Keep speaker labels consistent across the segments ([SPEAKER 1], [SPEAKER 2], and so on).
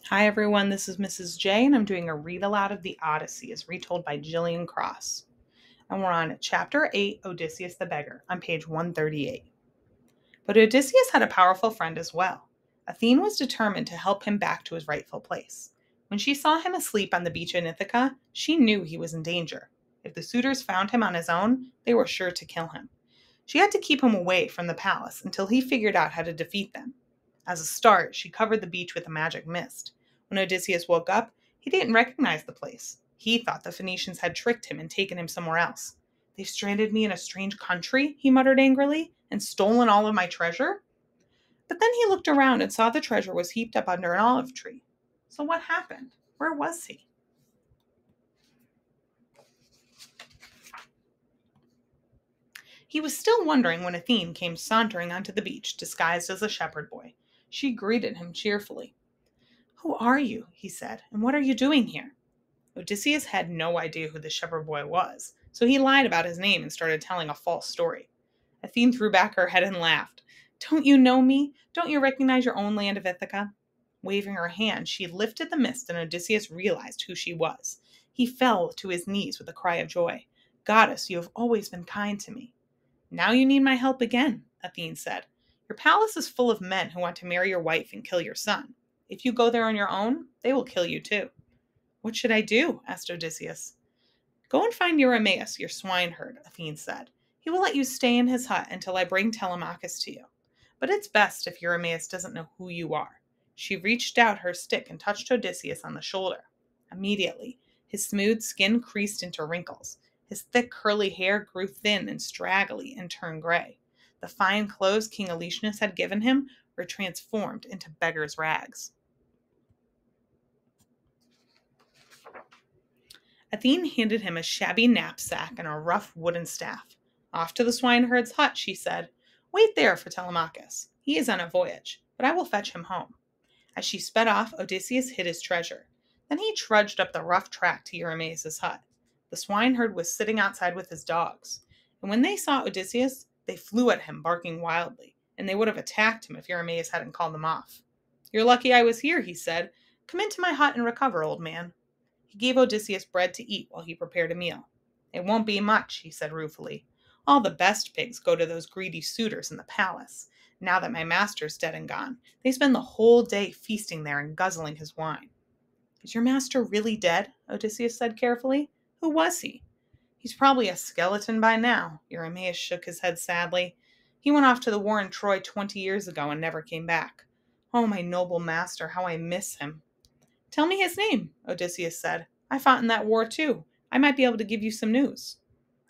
[SPEAKER 1] Hi everyone, this is Mrs. J, and I'm doing a read aloud of the Odyssey as retold by Gillian Cross. And we're on Chapter 8, Odysseus the Beggar, on page 138. But Odysseus had a powerful friend as well. Athene was determined to help him back to his rightful place. When she saw him asleep on the beach in Ithaca, she knew he was in danger. If the suitors found him on his own, they were sure to kill him. She had to keep him away from the palace until he figured out how to defeat them. As a start, she covered the beach with a magic mist. When Odysseus woke up, he didn't recognize the place. He thought the Phoenicians had tricked him and taken him somewhere else. "They've stranded me in a strange country," he muttered angrily, "and stolen all of my treasure." But then he looked around and saw the treasure was heaped up under an olive tree. So what happened? Where was he? He was still wondering when Athene came sauntering onto the beach, disguised as a shepherd boy. She greeted him cheerfully. "Who are you?" he said, "and what are you doing here?" Odysseus had no idea who the shepherd boy was, so he lied about his name and started telling a false story. Athene threw back her head and laughed. "Don't you know me? Don't you recognize your own land of Ithaca?" Waving her hand, she lifted the mist, and Odysseus realized who she was. He fell to his knees with a cry of joy. "Goddess, you have always been kind to me." "Now you need my help again," Athene said. "Your palace is full of men who want to marry your wife and kill your son. If you go there on your own, they will kill you too." "What should I do?" asked Odysseus. "Go and find Eurymaeus, your swineherd," Athene said. "He will let you stay in his hut until I bring Telemachus to you. But it's best if Eurymaeus doesn't know who you are." She reached out her stick and touched Odysseus on the shoulder. Immediately, his smooth skin creased into wrinkles. His thick curly hair grew thin and straggly and turned gray. The fine clothes King Alexius had given him were transformed into beggar's rags. Athene handed him a shabby knapsack and a rough wooden staff. "Off to the swineherd's hut," she said. "Wait there for Telemachus. He is on a voyage, but I will fetch him home." As she sped off, Odysseus hid his treasure. Then he trudged up the rough track to Eurymaeus' hut. The swineherd was sitting outside with his dogs, and when they saw Odysseus, they flew at him, barking wildly, and they would have attacked him if Eurymaeus hadn't called them off. "You're lucky I was here," he said. "Come into my hut and recover, old man." He gave Odysseus bread to eat while he prepared a meal. "It won't be much," he said ruefully. "All the best pigs go to those greedy suitors in the palace. Now that my master's dead and gone, they spend the whole day feasting there and guzzling his wine." "Is your master really dead?" Odysseus said carefully. "Who was he?" "He's probably a skeleton by now." Eurymaeus shook his head sadly. "He went off to the war in Troy 20 years ago and never came back. Oh, my noble master, how I miss him." "Tell me his name," Odysseus said. "I fought in that war too. I might be able to give you some news."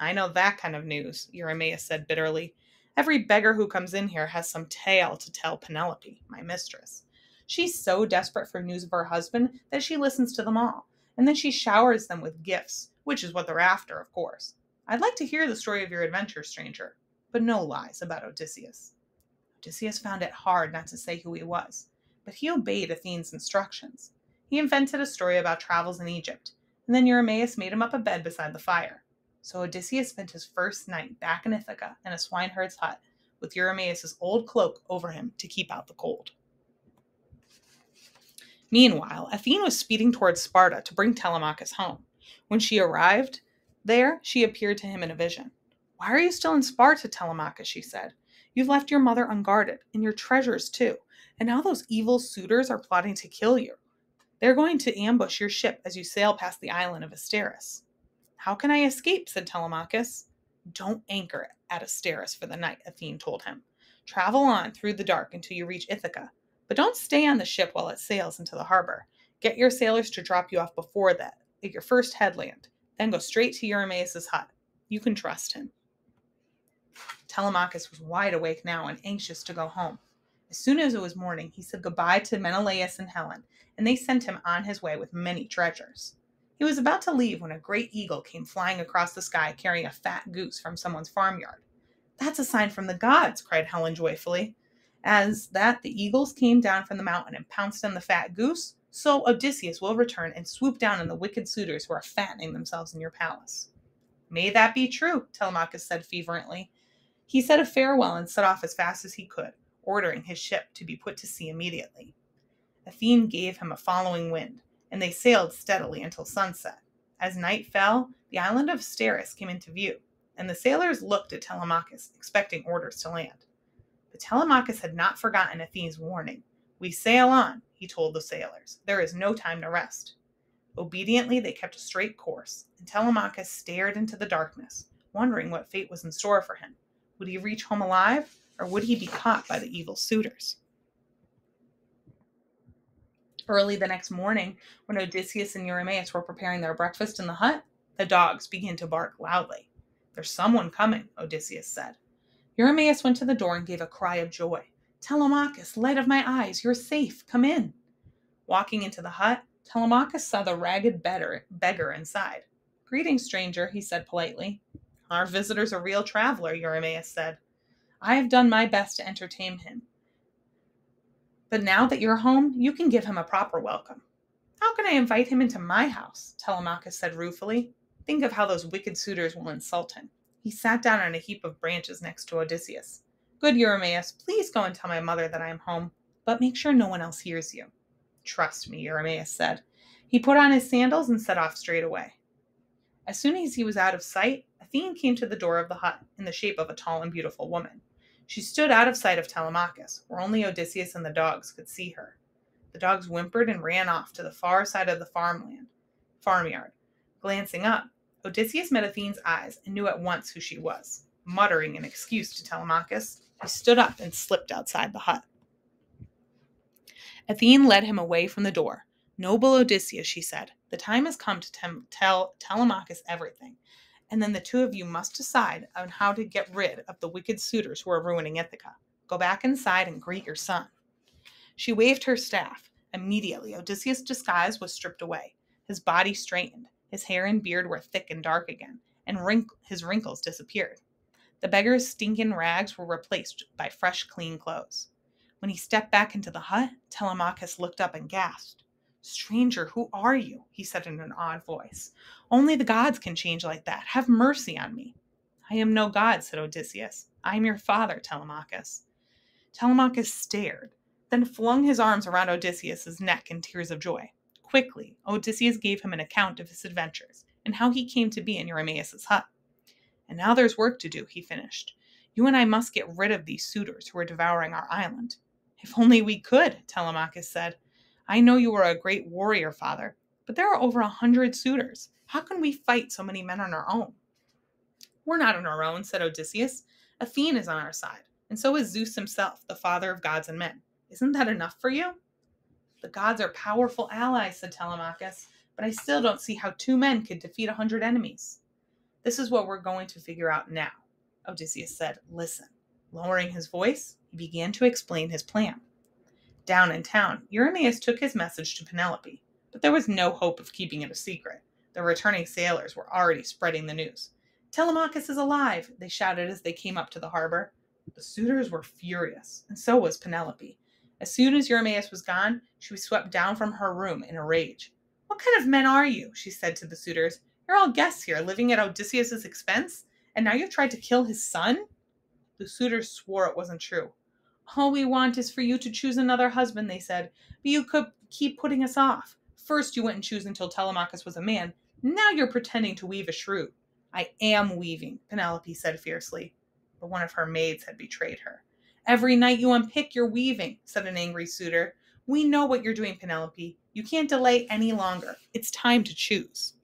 [SPEAKER 1] "I know that kind of news," Eurymaeus said bitterly. "Every beggar who comes in here has some tale to tell Penelope, my mistress. She's so desperate for news of her husband that she listens to them all, and then she showers them with gifts, which is what they're after, of course. I'd like to hear the story of your adventure, stranger, but no lies about Odysseus." Odysseus found it hard not to say who he was, but he obeyed Athene's instructions. He invented a story about travels in Egypt, and then Eurymaeus made him up a bed beside the fire. So Odysseus spent his first night back in Ithaca in a swineherd's hut, with Eurymaeus' old cloak over him to keep out the cold. Meanwhile, Athene was speeding towards Sparta to bring Telemachus home. When she arrived there, she appeared to him in a vision. "Why are you still in Sparta, Telemachus?" she said. "You've left your mother unguarded, and your treasures too, and now those evil suitors are plotting to kill you. They're going to ambush your ship as you sail past the island of Asteris." "How can I escape?" said Telemachus. "Don't anchor at Asteris for the night," Athene told him. "Travel on through the dark until you reach Ithaca, but don't stay on the ship while it sails into the harbor. Get your sailors to drop you off before that, at your first headland, then go straight to Eurymaeus' hut. You can trust him." Telemachus was wide awake now and anxious to go home. As soon as it was morning, he said goodbye to Menelaus and Helen, and they sent him on his way with many treasures. He was about to leave when a great eagle came flying across the sky carrying a fat goose from someone's farmyard. "That's a sign from the gods," cried Helen joyfully. As that the eagles came down from the mountain and pounced on the fat goose, so Odysseus will return and swoop down on the wicked suitors who are fattening themselves in your palace. "May that be true," Telemachus said fervently. He said a farewell and set off as fast as he could, ordering his ship to be put to sea immediately. Athene gave him a following wind, and they sailed steadily until sunset. As night fell, the island of Steris came into view, and the sailors looked at Telemachus, expecting orders to land. But Telemachus had not forgotten Athene's warning. "We sail on," he told the sailors. "There is no time to rest." Obediently, they kept a straight course, and Telemachus stared into the darkness, wondering what fate was in store for him. Would he reach home alive, or would he be caught by the evil suitors? Early the next morning, when Odysseus and Eurymaeus were preparing their breakfast in the hut, the dogs began to bark loudly. "There's someone coming," Odysseus said. Eurymaeus went to the door and gave a cry of joy. "Telemachus, light of my eyes, you're safe. Come in." Walking into the hut, Telemachus saw the ragged beggar inside. "Greetings, stranger," he said politely. "Our visitor's a real traveler," Eurymaeus said. "I have done my best to entertain him. But now that you're home, you can give him a proper welcome." "How can I invite him into my house?" Telemachus said ruefully. "Think of how those wicked suitors will insult him." He sat down on a heap of branches next to Odysseus. "Good Eurymaeus, please go and tell my mother that I am home, but make sure no one else hears you." "Trust me," Eurymaeus said. He put on his sandals and set off straight away. As soon as he was out of sight, Athene came to the door of the hut in the shape of a tall and beautiful woman. She stood out of sight of Telemachus, where only Odysseus and the dogs could see her. The dogs whimpered and ran off to the far side of the farmyard. Glancing up, Odysseus met Athene's eyes and knew at once who she was. Muttering an excuse to Telemachus, he stood up and slipped outside the hut. Athene led him away from the door. "Noble Odysseus," she said, "the time has come to tell Telemachus everything, and then the two of you must decide on how to get rid of the wicked suitors who are ruining Ithaca. Go back inside and greet your son." She waved her staff. Immediately, Odysseus' disguise was stripped away. His body straightened. His hair and beard were thick and dark again, and his wrinkles disappeared. The beggar's stinking rags were replaced by fresh, clean clothes. When he stepped back into the hut, Telemachus looked up and gasped. "Stranger, who are you?" he said in an odd voice. "Only the gods can change like that. Have mercy on me." "I am no god," said Odysseus. "I am your father, Telemachus." Telemachus stared, then flung his arms around Odysseus' neck in tears of joy. Quickly, Odysseus gave him an account of his adventures and how he came to be in Eurymaeus' hut. "And now there's work to do," he finished. "You and I must get rid of these suitors who are devouring our island." "If only we could," Telemachus said. "I know you are a great warrior, father, but there are over 100 suitors. How can we fight so many men on our own?" "We're not on our own," said Odysseus. "Athene is on our side, and so is Zeus himself, the father of gods and men. Isn't that enough for you?" "The gods are powerful allies," said Telemachus, "but I still don't see how 2 men could defeat 100 enemies." "This is what we're going to figure out now," Odysseus said. "Listen." Lowering his voice, he began to explain his plan. Down in town, Eurymaeus took his message to Penelope, but there was no hope of keeping it a secret. The returning sailors were already spreading the news. "Telemachus is alive," they shouted as they came up to the harbor. The suitors were furious, and so was Penelope. As soon as Eurymaeus was gone, she was swept down from her room in a rage. "What kind of men are you?" she said to the suitors. "You're all guests here, living at Odysseus' expense, and now you've tried to kill his son?" The suitors swore it wasn't true. "All we want is for you to choose another husband," they said, "but you could keep putting us off. First you wouldn't choose until Telemachus was a man. Now you're pretending to weave a shrew." "I am weaving," Penelope said fiercely, but one of her maids had betrayed her. "Every night you unpick your weaving," said an angry suitor. "We know what you're doing, Penelope. You can't delay any longer. It's time to choose."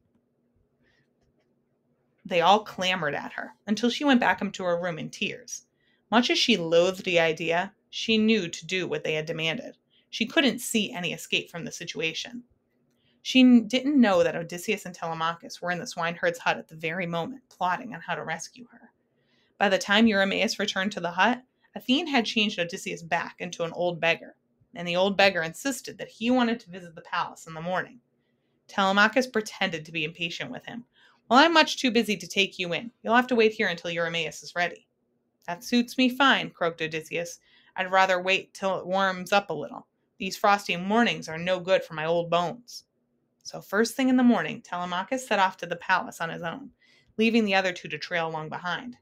[SPEAKER 1] They all clamored at her until she went back into her room in tears. Much as she loathed the idea, she knew to do what they had demanded. She couldn't see any escape from the situation. She didn't know that Odysseus and Telemachus were in the swineherd's hut at the very moment, plotting on how to rescue her. By the time Eurymaeus returned to the hut, Athene had changed Odysseus back into an old beggar, and the old beggar insisted that he wanted to visit the palace in the morning. Telemachus pretended to be impatient with him. "Well, I'm much too busy to take you in. You'll have to wait here until Eurymaeus is ready." "That suits me fine," croaked Odysseus. "I'd rather wait till it warms up a little. These frosty mornings are no good for my old bones." So first thing in the morning, Telemachus set off to the palace on his own, leaving the other two to trail along behind.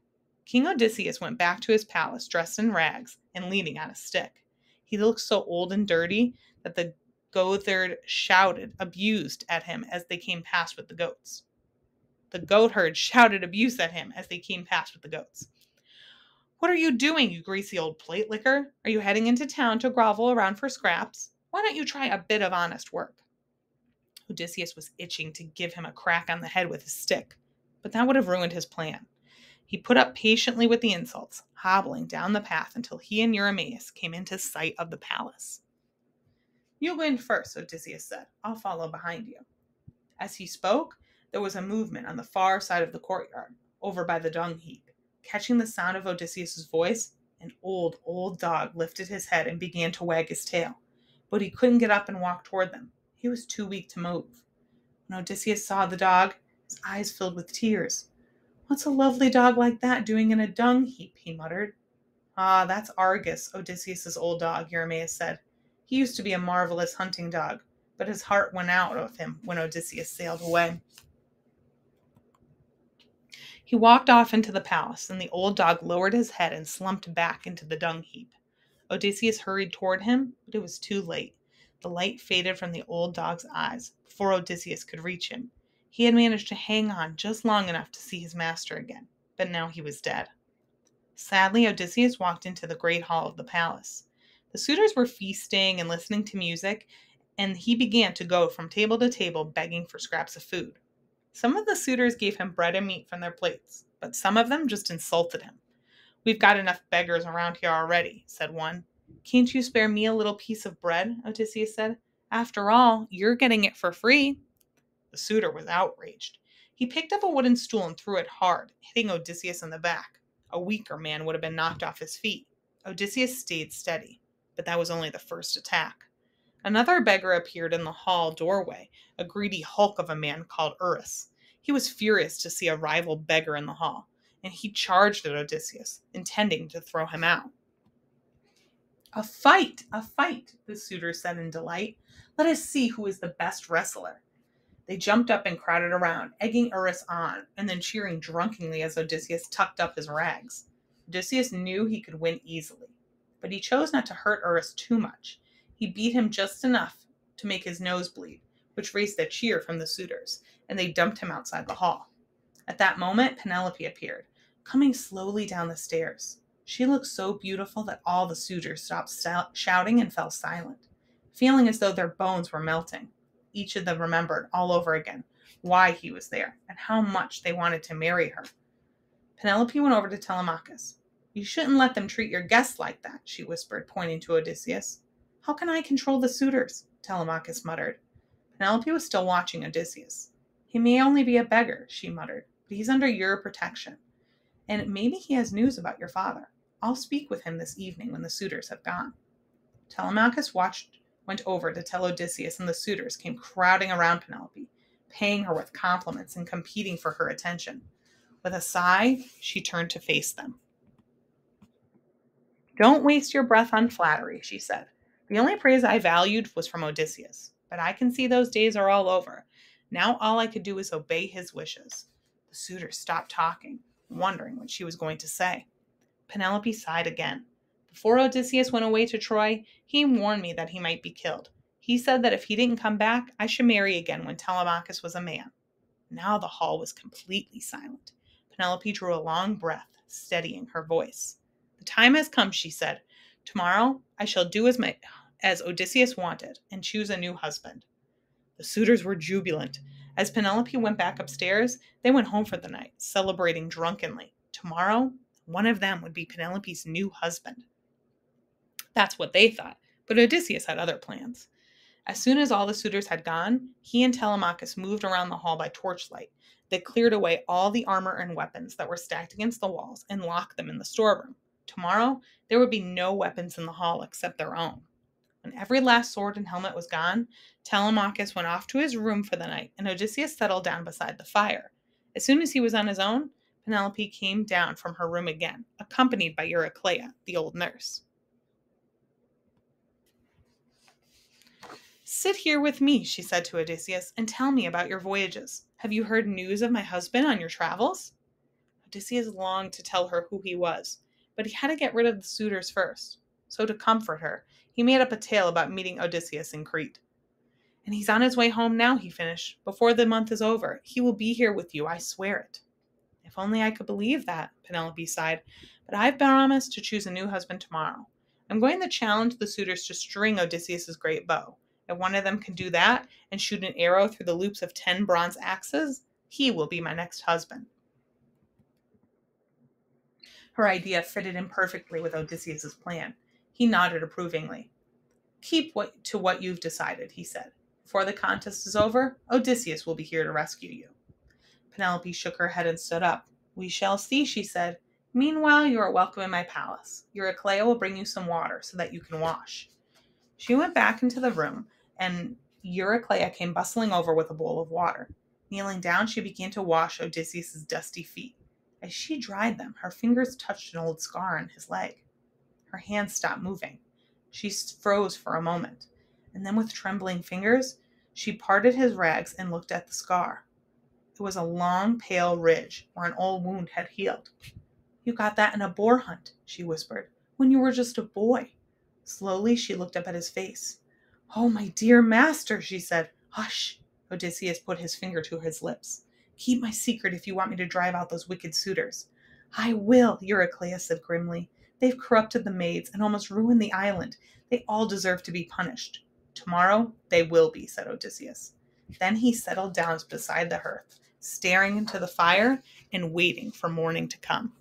[SPEAKER 1] King Odysseus went back to his palace dressed in rags and leaning on a stick. He looked so old and dirty that the goatherd shouted abused at him as they came past with the goats. The goatherd shouted abuse at him as they came past with the goats. What are you doing, you greasy old plate licker? Are you heading into town to grovel around for scraps? Why don't you try a bit of honest work? Odysseus was itching to give him a crack on the head with his stick, but that would have ruined his plan. He put up patiently with the insults, hobbling down the path until he and Eurymaeus came into sight of the palace. You go in first, Odysseus said. I'll follow behind you. As he spoke, there was a movement on the far side of the courtyard, over by the dung heap. Catching the sound of Odysseus's voice, an old dog lifted his head and began to wag his tail, but he couldn't get up and walk toward them. He was too weak to move. When Odysseus saw the dog, his eyes filled with tears. What's a lovely dog like that doing in a dung heap? He muttered. Ah, that's Argus, Odysseus's old dog, Eurymaeus said. He used to be a marvelous hunting dog, but his heart went out of him when Odysseus sailed away. He walked off into the palace, and the old dog lowered his head and slumped back into the dung heap. Odysseus hurried toward him, but it was too late. The light faded from the old dog's eyes before Odysseus could reach him. He had managed to hang on just long enough to see his master again, but now he was dead. Sadly, Odysseus walked into the great hall of the palace. The suitors were feasting and listening to music, and he began to go from table to table begging for scraps of food. Some of the suitors gave him bread and meat from their plates, but some of them just insulted him. We've got enough beggars around here already, said one. Can't you spare me a little piece of bread? Odysseus said. After all, you're getting it for free. The suitor was outraged. He picked up a wooden stool and threw it hard, hitting Odysseus in the back. A weaker man would have been knocked off his feet. Odysseus stayed steady, but that was only the first attack. Another beggar appeared in the hall doorway, a greedy hulk of a man called Urus. He was furious to see a rival beggar in the hall, and he charged at Odysseus, intending to throw him out. A fight, the suitors said in delight. Let us see who is the best wrestler. They jumped up and crowded around, egging Urus on, and then cheering drunkenly as Odysseus tucked up his rags. Odysseus knew he could win easily, but he chose not to hurt Urus too much. He beat him just enough to make his nose bleed, which raised a cheer from the suitors, and they dumped him outside the hall. At that moment, Penelope appeared, coming slowly down the stairs. She looked so beautiful that all the suitors stopped shouting and fell silent, feeling as though their bones were melting. Each of them remembered all over again why he was there and how much they wanted to marry her. Penelope went over to Telemachus. You shouldn't let them treat your guests like that, she whispered, pointing to Odysseus. How can I control the suitors? Telemachus muttered. Penelope was still watching Odysseus. He may only be a beggar, she muttered, but he's under your protection. And maybe he has news about your father. I'll speak with him this evening when the suitors have gone. Telemachus went over to tell Odysseus, and the suitors came crowding around Penelope, paying her with compliments and competing for her attention. With a sigh, she turned to face them. Don't waste your breath on flattery, she said. The only praise I valued was from Odysseus, but I can see those days are all over. Now all I could do is obey his wishes. The suitors stopped talking, wondering what she was going to say. Penelope sighed again. Before Odysseus went away to Troy, he warned me that he might be killed. He said that if he didn't come back, I should marry again when Telemachus was a man. Now the hall was completely silent. Penelope drew a long breath, steadying her voice. The time has come, she said. Tomorrow I shall do as Odysseus wanted and choose a new husband. The suitors were jubilant. As Penelope went back upstairs, they went home for the night, celebrating drunkenly. Tomorrow, one of them would be Penelope's new husband. That's what they thought, but Odysseus had other plans. As soon as all the suitors had gone, he and Telemachus moved around the hall by torchlight. They cleared away all the armor and weapons that were stacked against the walls and locked them in the storeroom. Tomorrow, there would be no weapons in the hall except their own. When every last sword and helmet was gone, Telemachus went off to his room for the night, and Odysseus settled down beside the fire. As soon as he was on his own, Penelope came down from her room again, accompanied by Eurycleia, the old nurse. Sit here with me, she said to Odysseus, and tell me about your voyages. Have you heard news of my husband on your travels? Odysseus longed to tell her who he was, but he had to get rid of the suitors first. So to comfort her, he made up a tale about meeting Odysseus in Crete. And he's on his way home now, he finished. Before the month is over. He will be here with you, I swear it. If only I could believe that, Penelope sighed. But I've promised to choose a new husband tomorrow. I'm going to challenge the suitors to string Odysseus's great bow. If one of them can do that and shoot an arrow through the loops of 10 bronze axes, he will be my next husband. Her idea fitted in perfectly with Odysseus's plan. He nodded approvingly. Keep to what you've decided, he said. Before the contest is over, Odysseus will be here to rescue you. Penelope shook her head and stood up. We shall see, she said. Meanwhile, you are welcome in my palace. Eurycleia will bring you some water so that you can wash. She went back into the room, and Eurycleia came bustling over with a bowl of water. Kneeling down, she began to wash Odysseus's dusty feet. As she dried them, her fingers touched an old scar on his leg. Her hands stopped moving. She froze for a moment, and then with trembling fingers, she parted his rags and looked at the scar. It was a long, pale ridge where an old wound had healed. You got that in a boar hunt, she whispered, when you were just a boy. Slowly, she looked up at his face. Oh, my dear master, she said. Hush. Odysseus put his finger to his lips. Keep my secret if you want me to drive out those wicked suitors. I will, Eurycleia said grimly. They've corrupted the maids and almost ruined the island. They all deserve to be punished. Tomorrow they will be, said Odysseus. Then he settled down beside the hearth, staring into the fire and waiting for morning to come.